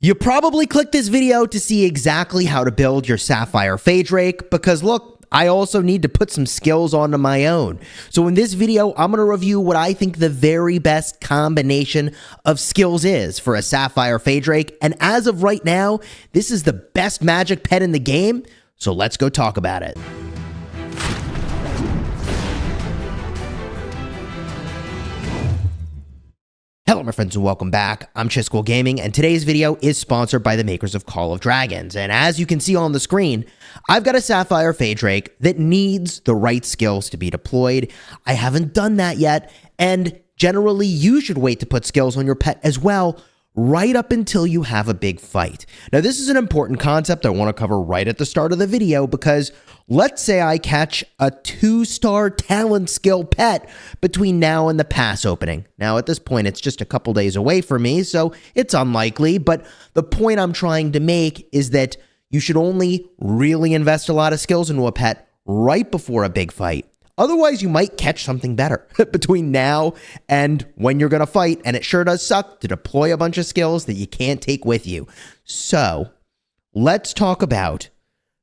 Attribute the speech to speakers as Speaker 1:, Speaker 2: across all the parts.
Speaker 1: You probably clicked this video to see exactly how to build your Sapphire Faedrake because look, I also need to put some skills onto my own. So in this video, I'm going to review what I think the very best combination of skills is for a Sapphire Faedrake. And as of right now, this is the best magic pet in the game. So let's go talk about it. Hello my friends and welcome back. I'm Chisgule Gaming and today's video is sponsored by the makers of Call of Dragons. And as you can see on the screen, I've got a Sapphire Faedrake that needs the right skills to be deployed. I haven't done that yet, and generally you should wait to put skills on your pet as well, right up until you have a big fight. Now this is an important concept I want to cover right at the start of the video because let's say I catch a 2-star talent skill pet between now and the pass opening. Now at this point it's just a couple days away for me, so it's unlikely, but the point I'm trying to make is that you should only really invest a lot of skills into a pet right before a big fight. Otherwise, you might catch something better between now and when you're going to fight, and it sure does suck to deploy a bunch of skills that you can't take with you. So, let's talk about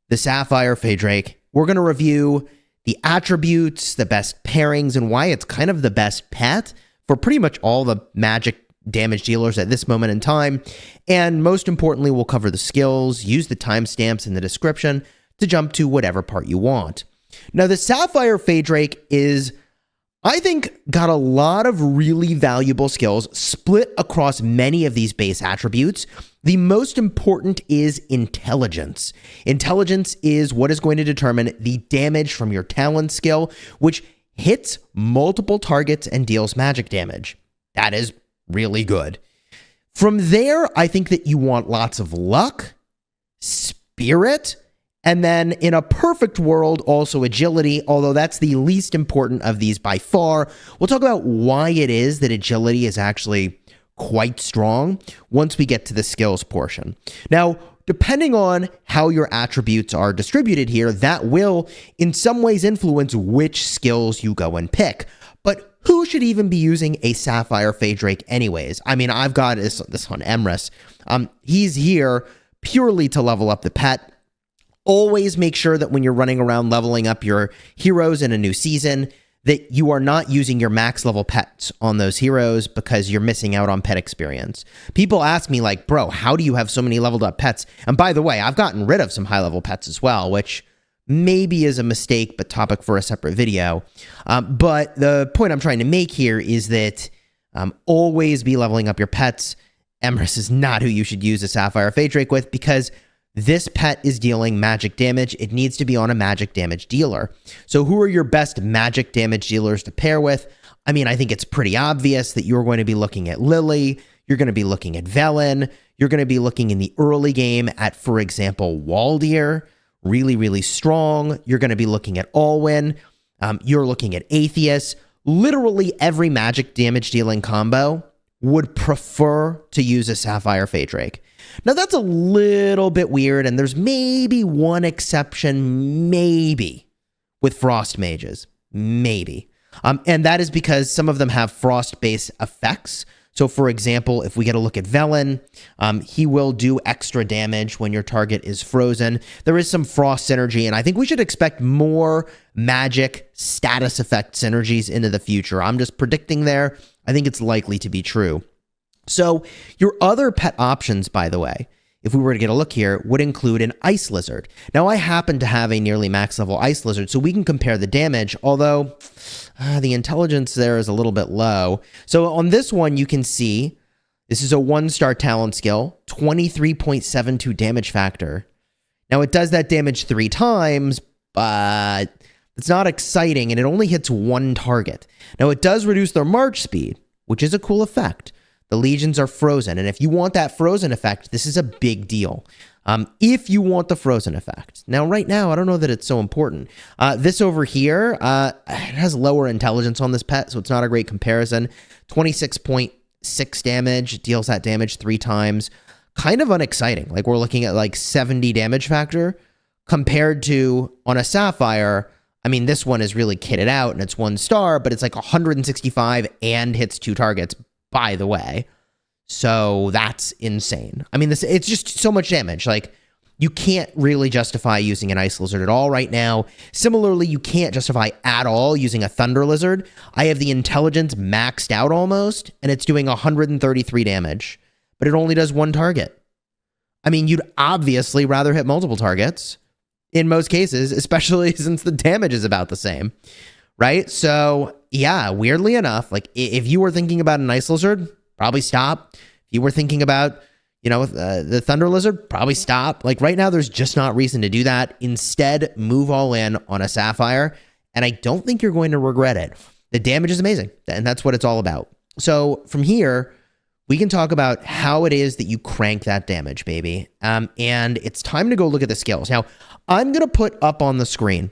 Speaker 1: the Sapphire Faedrake. We're going to review the attributes, the best pairings, and why it's kind of the best pet for pretty much all the magic damage dealers at this moment in time. And most importantly, we'll cover the skills, use the timestamps in the description to jump to whatever part you want. Now, the Sapphire Faedrake is, I think, got a lot of really valuable skills split across many of these base attributes. The most important is intelligence. Intelligence is what is going to determine the damage from your talent skill, which hits multiple targets and deals magic damage. That is really good. From there, I think that you want lots of luck, spirit, and then in a perfect world, also agility, although that's the least important of these by far. We'll talk about why it is that agility is actually quite strong once we get to the skills portion. Now, depending on how your attributes are distributed here, that will in some ways influence which skills you go and pick. But who should even be using a Sapphire Faedrake anyways? I mean, I've got this on Emrys. He's here purely to level up the pet. Always make sure that when you're running around leveling up your heroes in a new season, that you are not using your max level pets on those heroes because you're missing out on pet experience. People ask me like, bro, how do you have so many leveled up pets? And by the way, I've gotten rid of some high level pets as well, which maybe is a mistake, but topic for a separate video. But the point I'm trying to make here is that always be leveling up your pets. Emrys is not who you should use a Sapphire Faedrake with because this pet is dealing magic damage. It needs to be on a magic damage dealer. So who are your best magic damage dealers to pair with? I mean, I think it's pretty obvious that you're going to be looking at Lily. You're going to be looking at Velen. You're going to be looking in the early game at, for example, Waldir. Really, really strong. You're going to be looking at Alwyn. You're looking at Atheus. Literally every magic damage dealing combo would prefer to use a Sapphire Faedrake. Now, that's a little bit weird, and there's maybe one exception, maybe, with Frost Mages. Maybe. And that is because some of them have Frost-based effects. So, for example, if we get a look at Velen, he will do extra damage when your target is frozen. There is some Frost synergy, and I think we should expect more magic status effect synergies into the future. I'm just predicting there. I think it's likely to be true. So your other pet options, by the way, if we were to get a look here, would include an Ice Lizard. Now, I happen to have a nearly max level Ice Lizard, so we can compare the damage, although the intelligence there is a little bit low. So on this one, you can see this is a 1-star talent skill, 23.72 damage factor. Now, it does that damage 3 times, but it's not exciting, and it only hits 1 target. Now, it does reduce their march speed, which is a cool effect. The legions are frozen, and if you want that frozen effect, this is a big deal. If you want the frozen effect. Now, right now, I don't know that it's so important. This over here, it has lower intelligence on this pet, so it's not a great comparison. 26.6 damage, deals that damage 3 times. Kind of unexciting. Like, we're looking at like 70 damage factor compared to, on a Sapphire, I mean, this one is really kitted out, and it's 1 star, but it's like 165 and hits 2 targets, by the way. So that's insane. I mean, it's just so much damage. Like, you can't really justify using an Ice Lizard at all right now. Similarly, you can't justify at all using a Thunder Lizard. I have the intelligence maxed out almost, and it's doing 133 damage, but it only does one target. I mean, you'd obviously rather hit multiple targets in most cases, especially since the damage is about the same, right? So yeah, weirdly enough, like if you were thinking about an Ice Lizard, probably stop. If you were thinking about, the Thunder Lizard, probably stop. Like right now, there's just not reason to do that. Instead, move all in on a Sapphire, and I don't think you're going to regret it. The damage is amazing, and that's what it's all about. So from here, we can talk about how it is that you crank that damage, baby. And it's time to go look at the skills. Now, I'm going to put up on the screen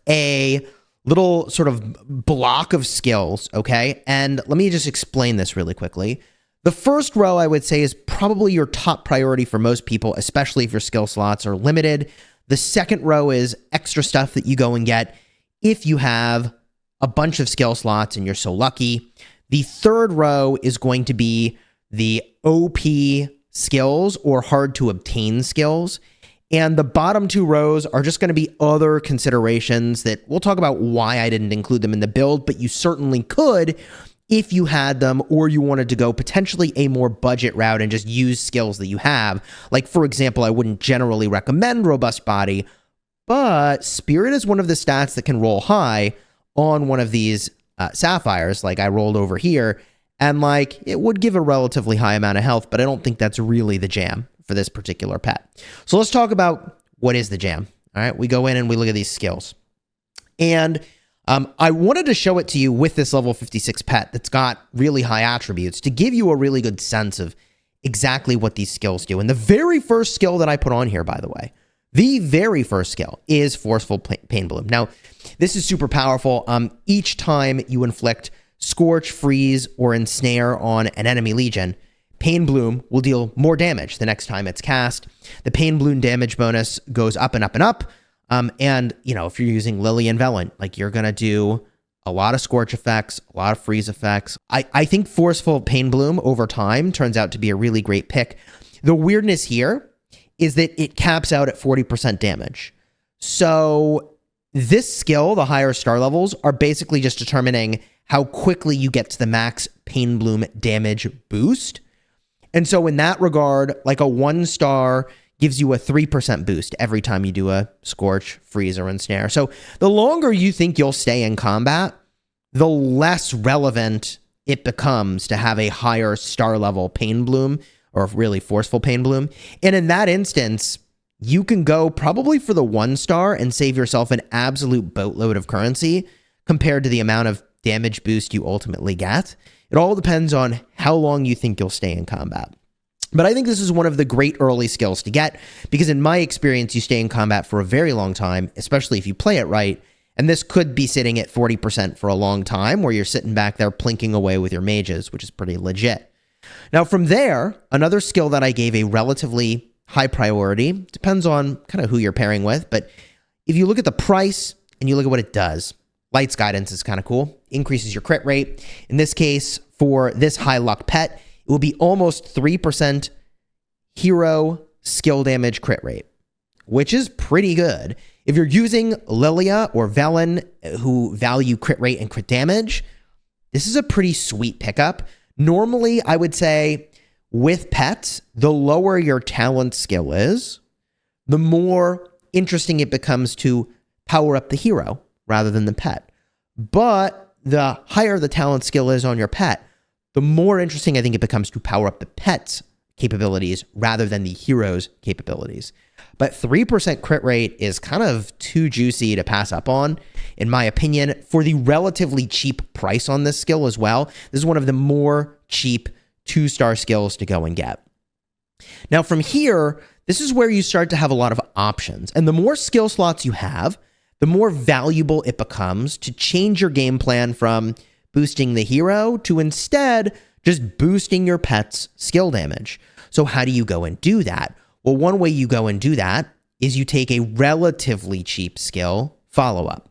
Speaker 1: a little sort of block of skills, okay? And let me just explain this really quickly. The first row, I would say, is probably your top priority for most people, especially if your skill slots are limited. The second row is extra stuff that you go and get if you have a bunch of skill slots and you're so lucky. The third row is going to be the OP skills or hard to obtain skills. And the bottom two rows are just going to be other considerations that we'll talk about why I didn't include them in the build, but you certainly could if you had them or you wanted to go potentially a more budget route and just use skills that you have. Like, for example, I wouldn't generally recommend Robust Body, but Spirit is one of the stats that can roll high on one of these Sapphires, like I rolled over here, and like it would give a relatively high amount of health, but I don't think that's really the jam for this particular pet. So let's talk about what is the jam. All right, we go in and we look at these skills. And I wanted to show it to you with this level 56 pet that's got really high attributes to give you a really good sense of exactly what these skills do. And the very first skill that I put on here, by the way, the very first skill is Forceful Pain Bloom. Now, this is super powerful. Each time you inflict Scorch, Freeze, or Ensnare on an enemy legion, Pain Bloom will deal more damage the next time it's cast. The Pain Bloom damage bonus goes up and up and up. And, if you're using Lily and Velen, like you're going to do a lot of Scorch effects, a lot of Freeze effects. I think Forceful Pain Bloom over time turns out to be a really great pick. The weirdness here is that it caps out at 40% damage. So this skill, the higher star levels, are basically just determining how quickly you get to the max Pain Bloom damage boost. And so in that regard, like a 1-star gives you a 3% boost every time you do a Scorch, Freeze, or Ensnare. So the longer you think you'll stay in combat, the less relevant it becomes to have a higher star level Pain Bloom, or really Forceful Pain Bloom. And in that instance, you can go probably for the 1-star and save yourself an absolute boatload of currency compared to the amount of damage boost you ultimately get. It all depends on how long you think you'll stay in combat. But I think this is one of the great early skills to get because in my experience, you stay in combat for a very long time, especially if you play it right. And this could be sitting at 40% for a long time where you're sitting back there plinking away with your mages, which is pretty legit. Now from there, another skill that I gave a relatively high priority, depends on kind of who you're pairing with, but if you look at the price and you look at what it does, Light's Guidance is kind of cool. Increases your crit rate. In this case, for this high luck pet, it will be almost 3% hero skill damage crit rate, which is pretty good. If you're using Lilia or Velen, who value crit rate and crit damage, this is a pretty sweet pickup. Normally, I would say with pets, the lower your talent skill is, the more interesting it becomes to power up the hero rather than the pet. But the higher the talent skill is on your pet, the more interesting I think it becomes to power up the pet's capabilities rather than the hero's capabilities. But 3% crit rate is kind of too juicy to pass up on, in my opinion, for the relatively cheap price on this skill as well. This is one of the more cheap 2-star skills to go and get. Now from here, this is where you start to have a lot of options. And the more skill slots you have, the more valuable it becomes to change your game plan from boosting the hero to instead just boosting your pet's skill damage. So how do you go and do that? Well, one way you go and do that is you take a relatively cheap skill, Follow-Up.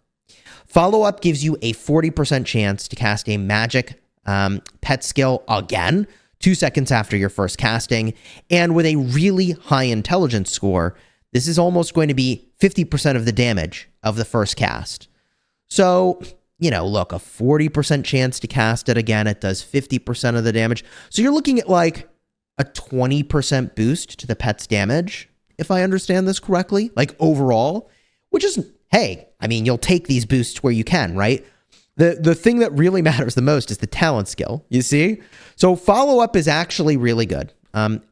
Speaker 1: Follow-Up gives you a 40% chance to cast a magic pet skill again 2 seconds after your first casting. And with a really high intelligence score, this is almost going to be 50% of the damage of the first cast. So, look, a 40% chance to cast it again. It does 50% of the damage. So you're looking at like a 20% boost to the pet's damage, if I understand this correctly, like overall, which is, hey, I mean, you'll take these boosts where you can, right? The thing that really matters the most is the talent skill, you see? So follow-up is actually really good,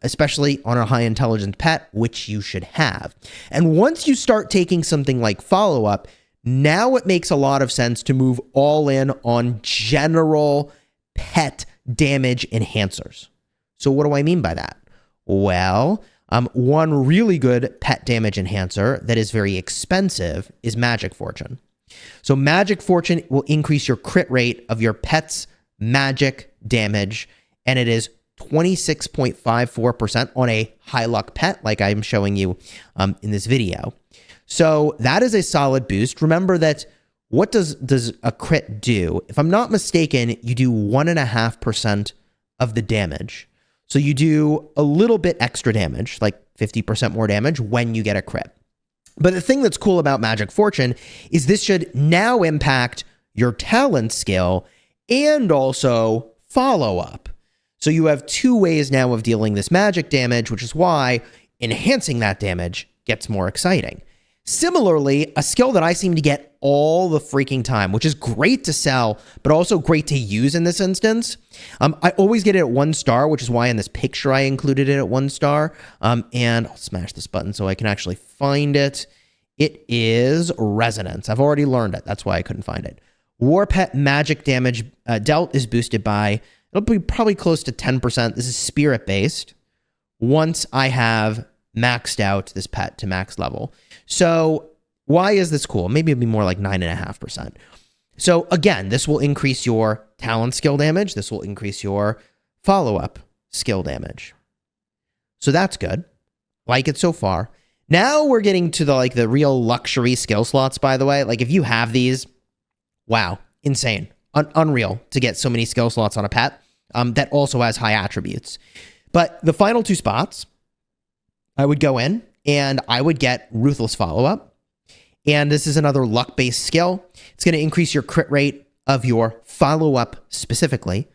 Speaker 1: especially on a high intelligence pet, which you should have. And once you start taking something like follow-up, now it makes a lot of sense to move all in on general pet damage enhancers. So what do I mean by that? Well, one really good pet damage enhancer that is very expensive is Magic Fortune. So Magic Fortune will increase your crit rate of your pet's magic damage, and it is 26.54% on a high luck pet like I'm showing you in this video. So that is a solid boost. Remember that what does a crit do? If I'm not mistaken, you do 1.5% of the damage. So you do a little bit extra damage, like 50% more damage when you get a crit. But the thing that's cool about Magic Fortune is this should now impact your talent skill and also follow-up. So you have 2 ways now of dealing this magic damage, which is why enhancing that damage gets more exciting. Similarly, a skill that I seem to get all the freaking time, which is great to sell, but also great to use in this instance. I always get it at 1 star, which is why in this picture I included it at 1 star. And I'll smash this button so I can actually find it. It is Resonance. I've already learned it. That's why I couldn't find it. War Pet magic damage dealt is boosted by, it'll be probably close to 10%. This is spirit based. Once I have maxed out this pet to max level. So why is this cool? Maybe it'd be more like 9.5%. So again, this will increase your talent skill damage. This will increase your follow-up skill damage. So that's good. Like it so far. Now we're getting to the real luxury skill slots, by the way. Like if you have these, wow, insane. Unreal to get so many skill slots on a pet that also has high attributes. But the final 2 spots, I would go in and I would get Ruthless Follow-Up. And this is another luck-based skill. It's going to increase your crit rate of your follow-up specifically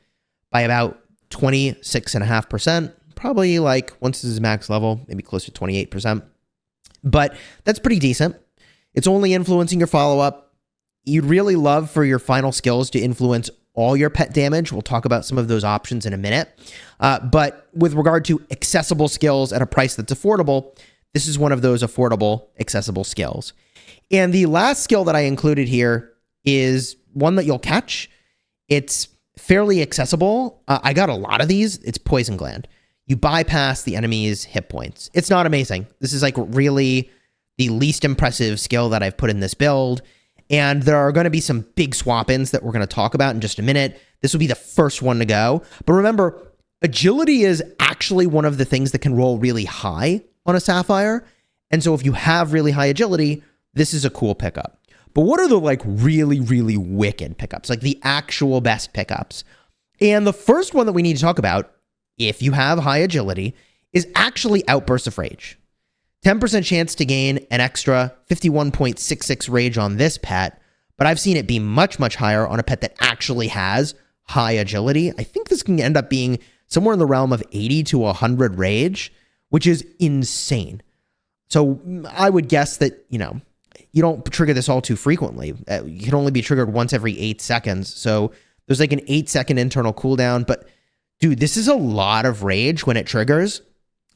Speaker 1: by about 26.5%. Probably like, once this is max level, maybe close to 28%. But that's pretty decent. It's only influencing your follow-up. You'd really love for your final skills to influence all your pet damage. We'll talk about some of those options in a minute. But with regard to accessible skills at a price that's affordable, this is one of those affordable, accessible skills. And the last skill that I included here is one that you'll catch. It's fairly accessible. I got a lot of these. It's Poison Gland. You bypass the enemy's hit points. It's not amazing. This is like really the least impressive skill that I've put in this build. And there are going to be some big swap-ins that we're going to talk about in just a minute. This will be the first one to go. But remember, agility is actually one of the things that can roll really high on a Sapphire. And so if you have really high agility, this is a cool pickup. But what are the really, really wicked pickups? Like the actual best pickups? And the first one that we need to talk about, if you have high agility, is actually Outbursts of Rage. 10% chance to gain an extra 51.66 rage on this pet, but I've seen it be much, much higher on a pet that actually has high agility. I think this can end up being somewhere in the realm of 80 to 100 rage, which is insane. So I would guess that, you don't trigger this all too frequently. You can only be triggered once every 8 seconds. So there's like an 8-second internal cooldown. But dude, this is a lot of rage when it triggers.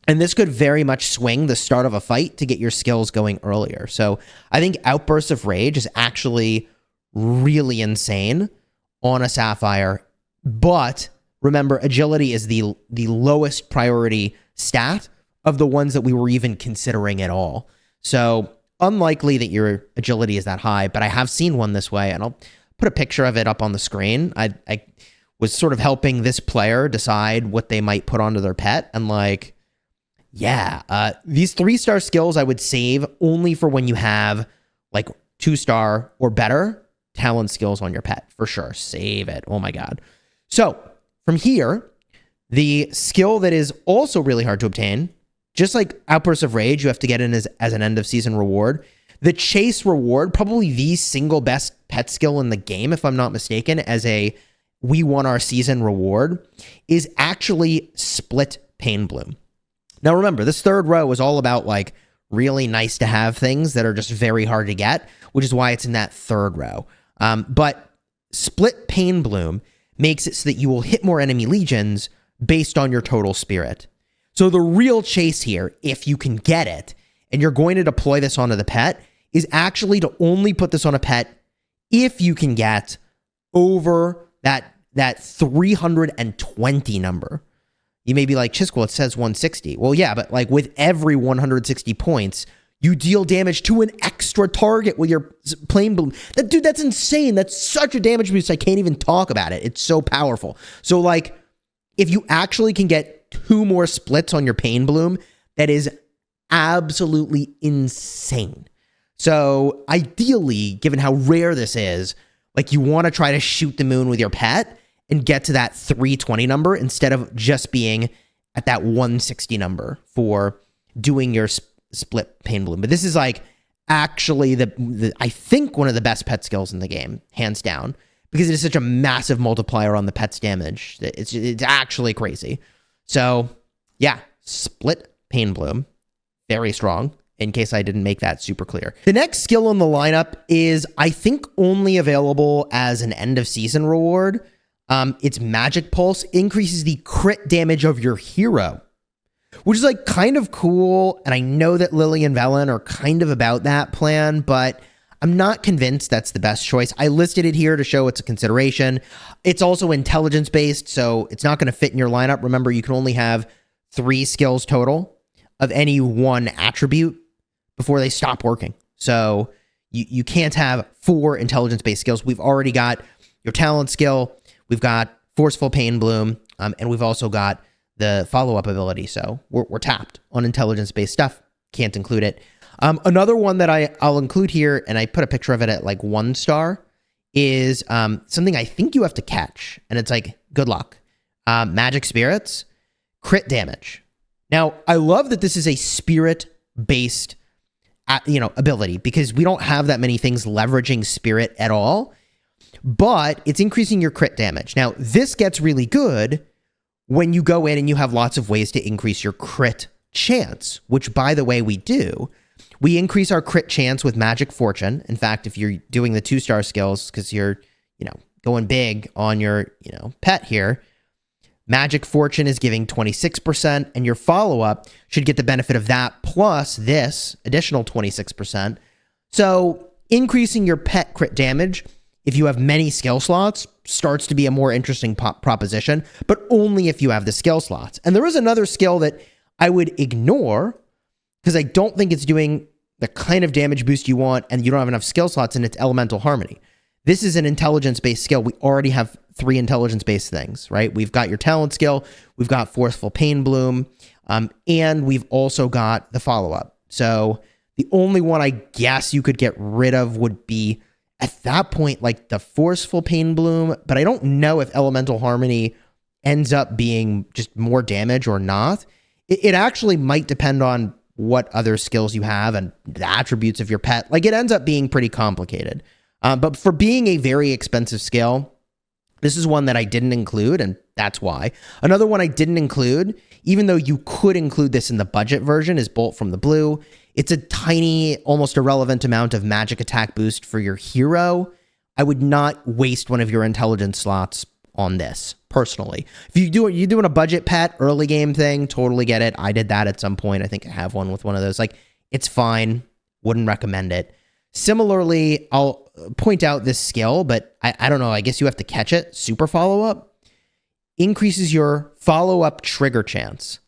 Speaker 1: And this could very much swing the start of a fight to get your skills going earlier. So I think Outbursts of Rage is actually really insane on a Sapphire. But remember, agility is the lowest priority stat of the ones that we were even considering at all. So unlikely that your agility is that high, but I have seen one this way, and I'll put a picture of it up on the screen. I was sort of helping this player decide what they might put onto their pet, and these 3-star skills I would save only for when you have 2-star or better talent skills on your pet, for sure. Save it. Oh my God. So from here, The skill that is also really hard to obtain, just like Outbursts of Rage, you have to get in as an end of season reward. The chase reward, probably the single best pet skill in the game, if I'm not mistaken, as a we won our season reward, is actually Split Pain Bloom. Now remember, this third row is all about like really nice to have things that are just very hard to get, which is why it's in that third row. But Split Pain Bloom makes it so that you will hit more enemy legions based on your total spirit. So the real chase here, if you can get it, and you're going to deploy this onto the pet, is actually to only put this on a pet if you can get over that 320 number. You may be like, Chisgule, it says 160. Well, yeah, but like with every 160 points, you deal damage to an extra target with your Pain Bloom. Dude, that's insane. That's such a damage boost. I can't even talk about it. It's so powerful. So like, if you actually can get 2 more splits on your Pain Bloom, that is absolutely insane. So ideally, given how rare this is, like you want to try to shoot the moon with your pet and get to that 320 number instead of just being at that 160 number for doing your split Pain Bloom. But this is like actually the I think one of the best pet skills in the game, hands down, because it is such a massive multiplier on the pet's damage. It's actually crazy. So yeah, Split Pain Bloom, very strong, in case I didn't make that super clear. The next skill on the lineup is, I think, only available as an end of season reward. It's Magic Pulse, increases the crit damage of your hero, which is like kind of cool. And I know that Lily and Velen are kind of about that plan, but I'm not convinced that's the best choice. I listed it here to show it's a consideration. It's also intelligence based, so it's not going to fit in your lineup. Remember, you can only have 3 skills total of any one attribute before they stop working. So you can't have 4 intelligence based skills. We've already got your talent skill. We've got Forceful Pain Bloom, and we've also got the follow-up ability. So we're tapped on intelligence-based stuff. Can't include it. Another one that I'll include here, and I put a picture of it at like 1 star, is something I think you have to catch. And it's like, good luck. Magic Spirits, crit damage. Now, I love that this is a spirit-based ability, because we don't have that many things leveraging spirit at all. But it's increasing your crit damage. Now, this gets really good when you go in and you have lots of ways to increase your crit chance, which, by the way, we do. We increase our crit chance with Magic Fortune. In fact, if you're doing the 2-star skills, because you're, going big on your, pet here, Magic Fortune is giving 26%, and your follow-up should get the benefit of that plus this additional 26%. So increasing your pet crit damage, if you have many skill slots, starts to be a more interesting proposition, but only if you have the skill slots. And there is another skill that I would ignore because I don't think it's doing the kind of damage boost you want, and you don't have enough skill slots, and it's Elemental Harmony. This is an intelligence-based skill. We already have 3 intelligence-based things, right? We've got your talent skill, we've got Forceful Pain Bloom, and we've also got the follow-up. So the only one I guess you could get rid of would be, at that point, like the Forceful Pain Bloom, but I don't know if Elemental Harmony ends up being just more damage or not. It actually might depend on what other skills you have and the attributes of your pet. Like, it ends up being pretty complicated. But for being a very expensive skill, this is one that I didn't include, and that's why. Another one I didn't include, even though you could include this in the budget version, is Bolt from the Blue. It's a tiny, almost irrelevant amount of magic attack boost for your hero. I would not waste one of your intelligence slots on this, personally. If you're doing a budget pet, early game thing, totally get it. I did that at some point. I think I have one with one of those. Like, it's fine. Wouldn't recommend it. Similarly, I'll point out this skill, but I don't know. I guess you have to catch it. Super follow-up increases your follow-up trigger chance.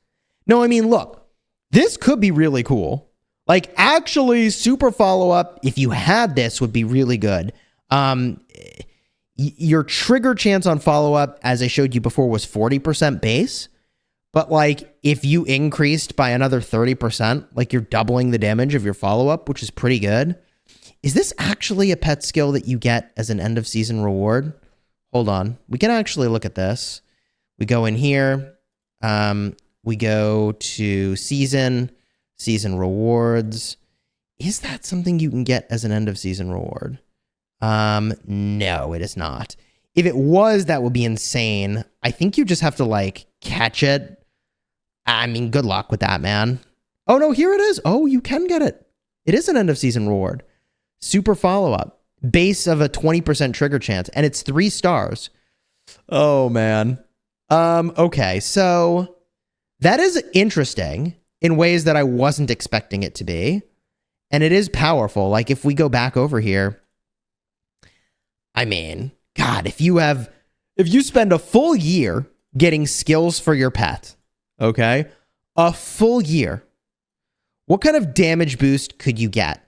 Speaker 1: No, I mean, look, this could be really cool. Like, actually, super follow-up, if you had this, would be really good. Your trigger chance on follow-up, as I showed you before, was 40% base. But, like, if you increased by another 30%, like, you're doubling the damage of your follow-up, which is pretty good. Is this actually a pet skill that you get as an end-of-season reward? Hold on. We can actually look at this. We go in here. We go to season rewards. Is that something you can get as an end of season reward? No, it is not. If it was, that would be insane. I think you just have to like catch it. I mean, good luck with that, man. Oh no, here it is. Oh, you can get it. It is an end of season reward. Super follow-up. Base of a 20% trigger chance. And it's 3 stars. Oh man. Okay, so that is interesting in ways that I wasn't expecting it to be. And it is powerful. Like if we go back over here, I mean, God, if you spend a full year getting skills for your pet, okay? A full year. What kind of damage boost could you get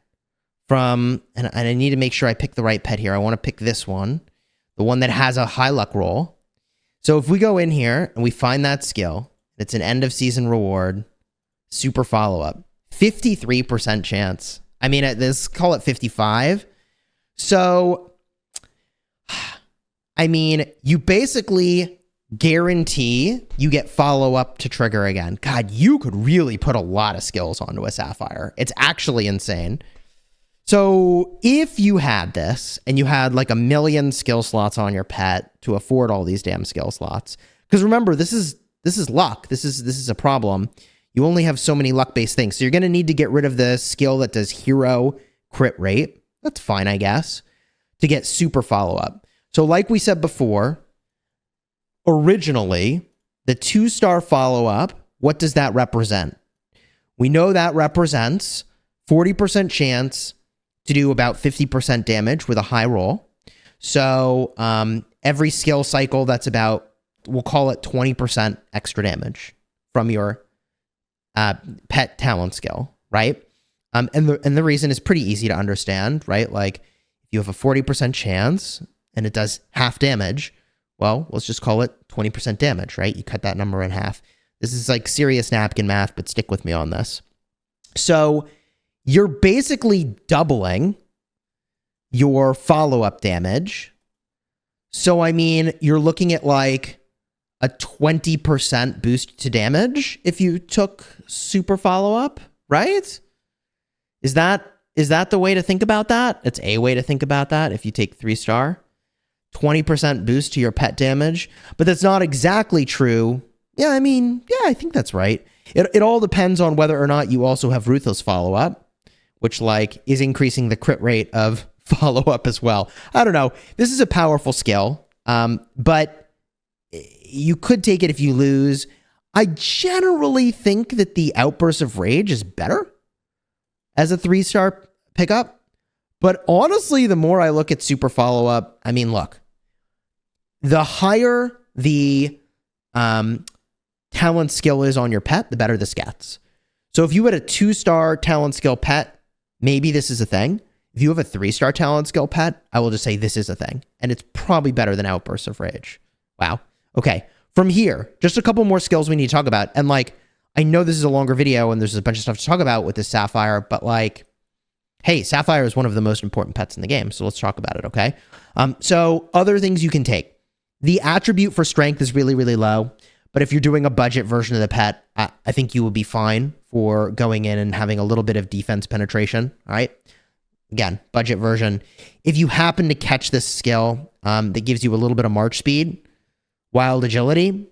Speaker 1: from, and I need to make sure I pick the right pet here. I want to pick this one, the one that has a high luck roll. So if we go in here and we find that skill, it's an end of season reward, super follow-up, 53% chance. I mean, let's call it 55. So, I mean, you basically guarantee you get follow-up to trigger again. God, you could really put a lot of skills onto a Sapphire. It's actually insane. So if you had this and you had like 1 million skill slots on your pet to afford all these damn skill slots, because remember, this is luck. This is a problem. You only have so many luck-based things. So you're going to need to get rid of the skill that does hero crit rate. That's fine, I guess, to get super follow-up. So like we said before, originally, the 2-star follow-up, what does that represent? We know that represents 40% chance to do about 50% damage with a high roll. So every skill cycle, that's about, we'll call it 20% extra damage from your pet talent skill, right? And the reason is pretty easy to understand, right? Like if you have a 40% chance and it does half damage, well, let's just call it 20% damage, right? You cut that number in half. This is like serious napkin math, but stick with me on this. So you're basically doubling your follow-up damage. So, I mean, you're looking at like a 20% boost to damage if you took super follow-up, right? Is that the way to think about that? It's a way to think about that if you take 3-star. 20% boost to your pet damage. But that's not exactly true. Yeah, I mean, yeah, I think that's right. It all depends on whether or not you also have Ruthless follow-up, which like is increasing the crit rate of follow-up as well. I don't know. This is a powerful skill, but you could take it if you lose. I generally think that the Outburst of Rage is better as a 3-star pickup. But honestly, the more I look at super follow-up, I mean, look, the higher the talent skill is on your pet, the better this gets. So if you had a 2-star talent skill pet, maybe this is a thing. If you have a 3-star talent skill pet, I will just say this is a thing. And it's probably better than Outburst of Rage. Wow. Okay. From here, just a couple more skills we need to talk about. And like, I know this is a longer video and there's a bunch of stuff to talk about with this Sapphire, but like, hey, Sapphire is one of the most important pets in the game, so let's talk about it, okay? So other things you can take. The attribute for strength is really, really low, but if you're doing a budget version of the pet, I think you will be fine for going in and having a little bit of defense penetration, all right? Again, budget version. If you happen to catch this skill that gives you a little bit of march speed, wild agility,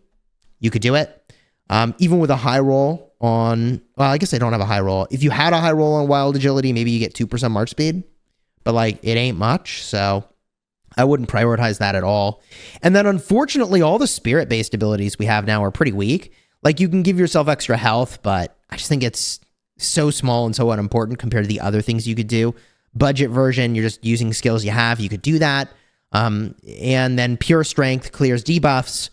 Speaker 1: you could do it. Even with a high roll on, well, I guess I don't have a high roll. If you had a high roll on wild agility, maybe you get 2% march speed, but like it ain't much. So I wouldn't prioritize that at all. And then unfortunately, all the spirit-based abilities we have now are pretty weak. Like you can give yourself extra health, but I just think it's so small and so unimportant compared to the other things you could do. Budget version, you're just using skills you have. You could do that. And then pure strength clears debuffs.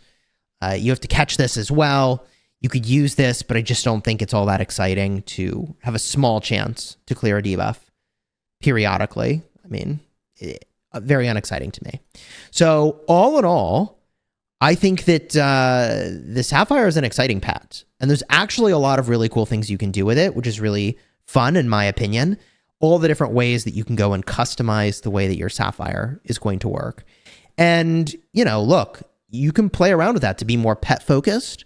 Speaker 1: You have to catch this as well. You could use this, but I just don't think it's all that exciting to have a small chance to clear a debuff periodically. I mean, very unexciting to me. So all in all, I think that the Sapphire is an exciting pet. And there's actually a lot of really cool things you can do with it, which is really fun in my opinion. All the different ways that you can go and customize the way that your Sapphire is going to work. And, you know, look, you can play around with that to be more pet focused,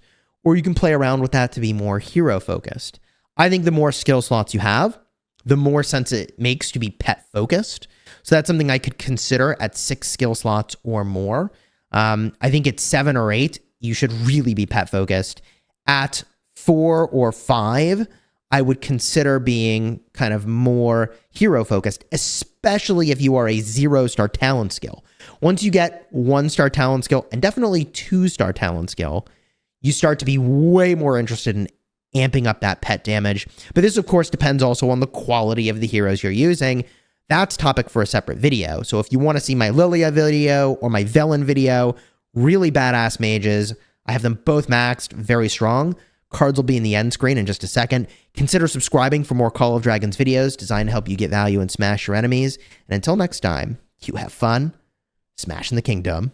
Speaker 1: or you can play around with that to be more hero focused. I think the more skill slots you have, the more sense it makes to be pet focused. So that's something I could consider at 6 skill slots or more. I think at 7 or 8, you should really be pet focused. At 4 or 5, I would consider being kind of more hero focused, especially if you are a 0-star talent skill. Once you get 1-star talent skill and definitely 2-star talent skill, you start to be way more interested in amping up that pet damage. But this, of course, depends also on the quality of the heroes you're using. That's topic for a separate video. So if you want to see my Lilia video or my Velen video, really badass mages, I have them both maxed, very strong. Cards will be in the end screen in just a second. Consider subscribing for more Call of Dragons videos designed to help you get value and smash your enemies. And until next time, you have fun smashing the kingdom.